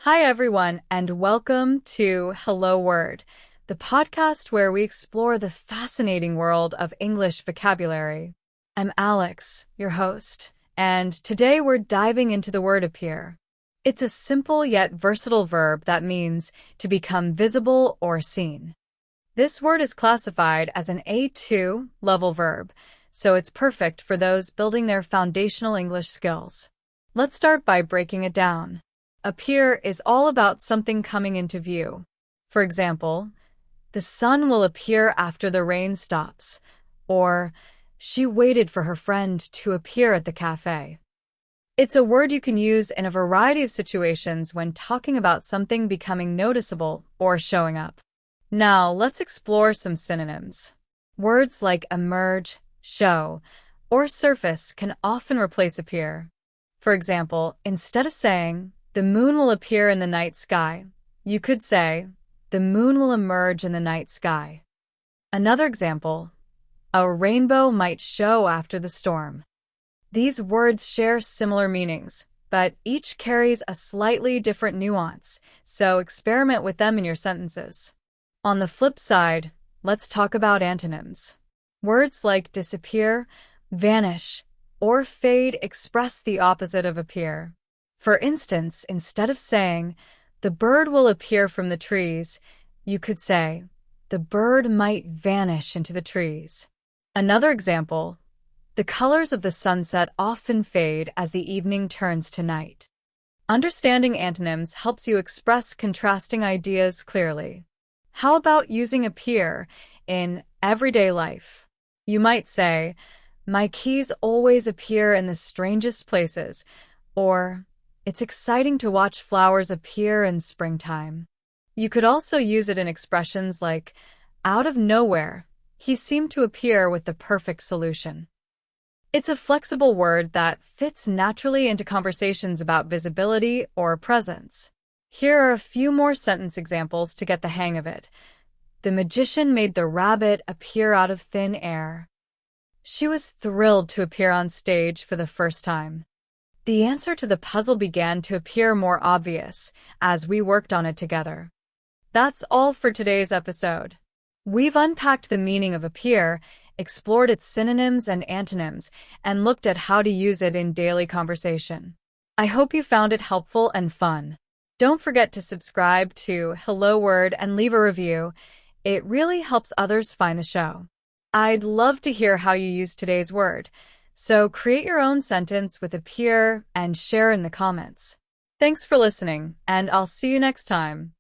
Hi, everyone, and welcome to Hello Word, the podcast where we explore the fascinating world of English vocabulary. I'm Alex, your host, and today we're diving into the word appear. It's a simple yet versatile verb that means to become visible or seen. This word is classified as an A2 level verb, so it's perfect for those building their foundational English skills. Let's start by breaking it down. Appear is all about something coming into view. For example, the sun will appear after the rain stops, or she waited for her friend to appear at the cafe. It's a word you can use in a variety of situations when talking about something becoming noticeable or showing up. Now, let's explore some synonyms. Words like emerge, show, or surface can often replace appear. For example, instead of saying, "The moon will appear in the night sky," you could say, "The moon will emerge in the night sky." Another example, a rainbow might show after the storm. These words share similar meanings, but each carries a slightly different nuance, so experiment with them in your sentences. On the flip side, let's talk about antonyms. Words like disappear, vanish, or fade express the opposite of appear. For instance, instead of saying, "The bird will appear from the trees," you could say, "The bird might vanish into the trees." Another example, the colors of the sunset often fade as the evening turns to night. Understanding antonyms helps you express contrasting ideas clearly. How about using appear in everyday life? You might say, "My keys always appear in the strangest places," or "It's exciting to watch flowers appear in springtime." You could also use it in expressions like, "Out of nowhere, he seemed to appear with the perfect solution." It's a flexible word that fits naturally into conversations about visibility or presence. Here are a few more sentence examples to get the hang of it. The magician made the rabbit appear out of thin air. She was thrilled to appear on stage for the first time. The answer to the puzzle began to appear more obvious as we worked on it together. That's all for today's episode. We've unpacked the meaning of appear, explored its synonyms and antonyms, and looked at how to use it in daily conversation. I hope you found it helpful and fun. Don't forget to subscribe to Hello Word and leave a review. It really helps others find the show. I'd love to hear how you use today's word. So create your own sentence with appear and share in the comments. Thanks for listening, and I'll see you next time.